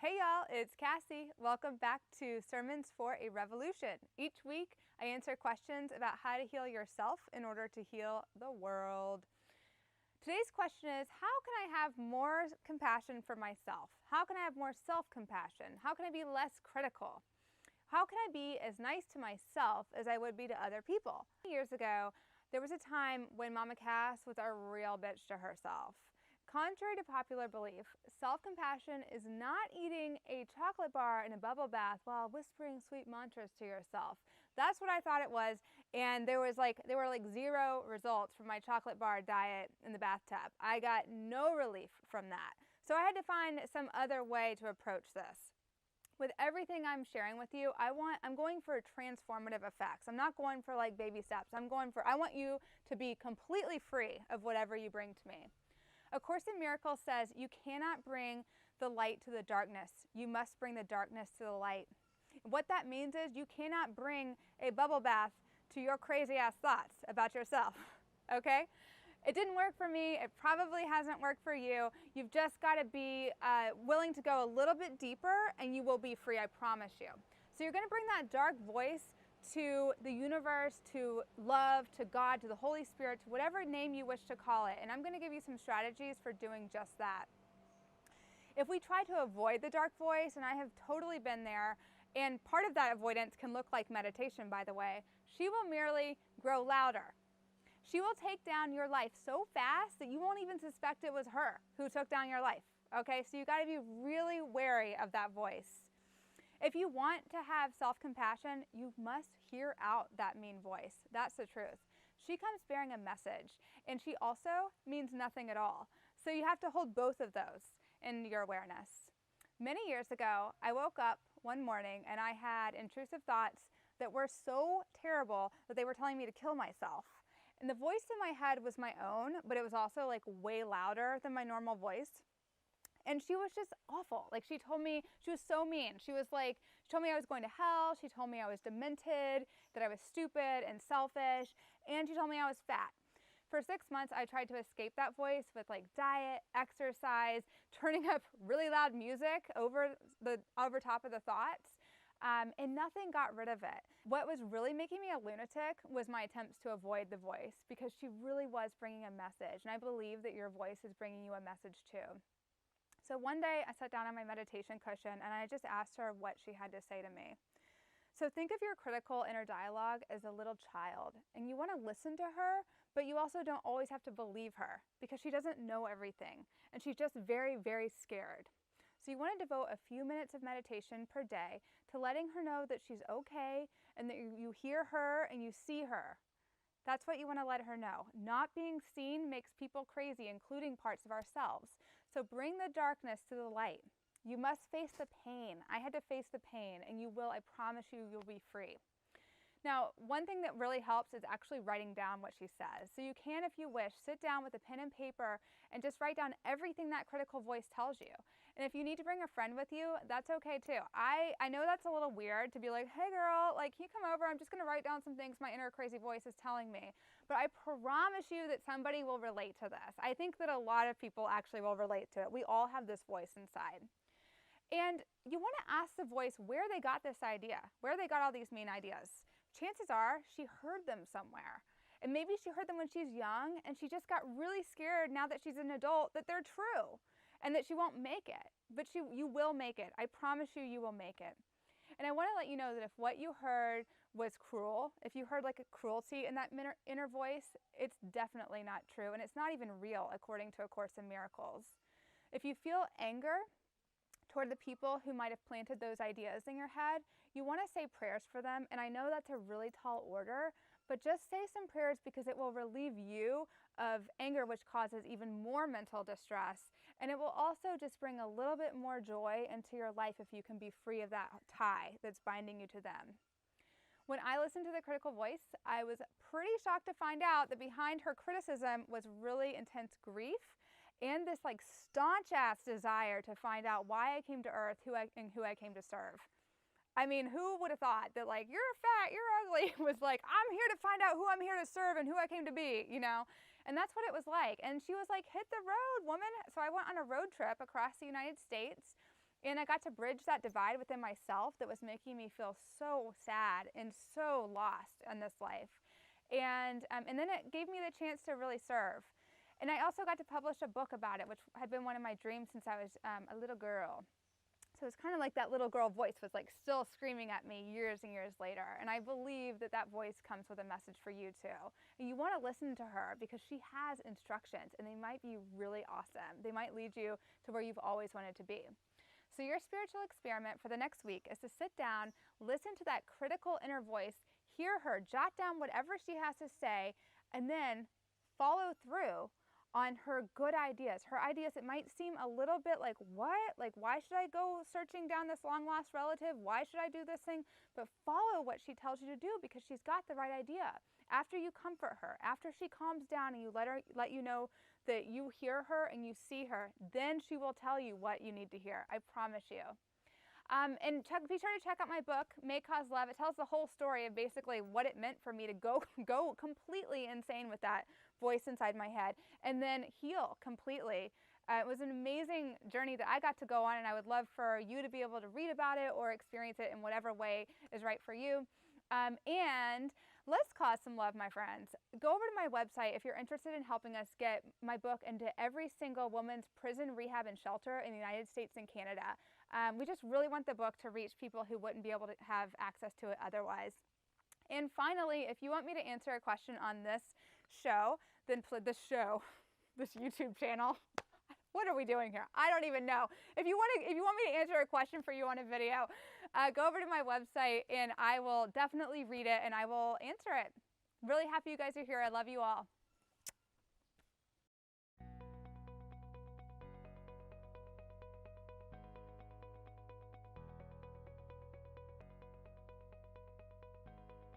Hey y'all, it's Cassie. Welcome back to Sermons for a Revolution. Each week I answer questions about how to heal yourself in order to heal the world. Today's question is, how can I have more compassion for myself? How can I have more self-compassion? How can I be less critical? How can I be as nice to myself as I would be to other people? Years ago, there was a time when Mama Cass was a real bitch to herself. Contrary to popular belief, self-compassion is not eating a chocolate bar in a bubble bath while whispering sweet mantras to yourself. That's what I thought it was, and there were like 0 results from my chocolate bar diet in the bathtub. I got no relief from that. So I had to find some other way to approach this. With everything I'm sharing with you, I'm going for transformative effects. I'm not going for like baby steps. I want you to be completely free of whatever you bring to me. A Course in Miracles says you cannot bring the light to the darkness. You must bring the darkness to the light. What that means is you cannot bring a bubble bath to your crazy ass thoughts about yourself, okay? It didn't work for me. It probably hasn't worked for you. You've just got to be willing to go a little bit deeper and you will be free, I promise you. So you're going to bring that dark voice to the universe, to love, to God, to the Holy Spirit, to whatever name you wish to call it. And I'm going to give you some strategies for doing just that. If we try to avoid the dark voice, and I have totally been there, and part of that avoidance can look like meditation, by the way, she will merely grow louder. She will take down your life so fast that you won't even suspect it was her who took down your life. Okay, so you got to be really wary of that voice. If you want to have self-compassion, you must hear out that mean voice. That's the truth. She comes bearing a message, and she also means nothing at all. So you have to hold both of those in your awareness. Many years ago, I woke up one morning and I had intrusive thoughts that were so terrible that they were telling me to kill myself. And the voice in my head was my own, but it was also like way louder than my normal voice. And she was just awful. Like she told me, she was so mean. She told me I was going to hell. She told me I was demented, that I was stupid and selfish. And she told me I was fat. For 6 months, I tried to escape that voice with like diet, exercise, turning up really loud music over top of the thoughts. And nothing got rid of it. What was really making me a lunatic was my attempts to avoid the voice, because she really was bringing a message. And I believe that your voice is bringing you a message too. So one day I sat down on my meditation cushion and I just asked her what she had to say to me. So think of your critical inner dialogue as a little child, and you want to listen to her, but you also don't always have to believe her because she doesn't know everything and she's just very, very scared. So you want to devote a few minutes of meditation per day to letting her know that she's okay and that you hear her and you see her. That's what you want to let her know. Not being seen makes people crazy, including parts of ourselves. So bring the darkness to the light. You must face the pain. I had to face the pain, and you will, I promise you, you'll be free. Now, one thing that really helps is actually writing down what she says. So you can, if you wish, sit down with a pen and paper and just write down everything that critical voice tells you. And if you need to bring a friend with you, that's okay too. I know that's a little weird to be like, hey girl, like, can you come over? I'm just going to write down some things my inner crazy voice is telling me. But I promise you that somebody will relate to this. I think that a lot of people actually will relate to it. We all have this voice inside. And you want to ask the voice where they got this idea, where they got all these mean ideas. Chances are she heard them somewhere. And maybe she heard them when she's young and she just got really scared now that she's an adult that they're true and that she won't make it. But you will make it. I promise you, you will make it. And I want to let you know that if what you heard was cruel, if you heard like a cruelty in that inner voice, it's definitely not true. And it's not even real according to A Course in Miracles. If you feel anger toward the people who might have planted those ideas in your head, you want to say prayers for them. And I know that's a really tall order, but just say some prayers because it will relieve you of anger, which causes even more mental distress. And it will also just bring a little bit more joy into your life if you can be free of that tie that's binding you to them. When I listened to the critical voice, I was pretty shocked to find out that behind her criticism was really intense grief and this like staunch ass desire to find out why I came to earth, who I came to serve. I mean, who would have thought that like, you're fat, you're ugly, was like, I'm here to find out who I'm here to serve and who I came to be, you know? And that's what it was like. And she was like, hit the road, woman. So I went on a road trip across the United States. And I got to bridge that divide within myself that was making me feel so sad and so lost in this life. And then it gave me the chance to really serve. And I also got to publish a book about it, which had been one of my dreams since I was a little girl. So it's kind of like that little girl voice was like still screaming at me years and years later. And I believe that that voice comes with a message for you too. And you want to listen to her because she has instructions and they might be really awesome. They might lead you to where you've always wanted to be. So your spiritual experiment for the next week is to sit down, listen to that critical inner voice, hear her, jot down whatever she has to say, and then follow through on her good ideas. Her ideas, it might seem a little bit like, what? Like, why should I go searching down this long lost relative? Why should I do this thing? But follow what she tells you to do because she's got the right idea. After you comfort her, after she calms down and you let you know that you hear her and you see her, then she will tell you what you need to hear. I promise you. And be sure to check out my book, May Cause Love. It tells the whole story of basically what it meant for me to go completely insane with that voice inside my head and then heal completely. It was an amazing journey that I got to go on, and I would love for you to be able to read about it or experience it in whatever way is right for you. And let's cause some love, my friends. Go over to my website if you're interested in helping us get my book into every single woman's prison, rehab, and shelter in the United States and Canada. We just really want the book to reach people who wouldn't be able to have access to it otherwise. And finally, if you want me to answer a question on this show, then this YouTube channel. What are we doing here? I don't even know. If you want me to answer a question for you on a video, go over to my website and I will definitely read it and I will answer it. Really happy you guys are here. I love you all.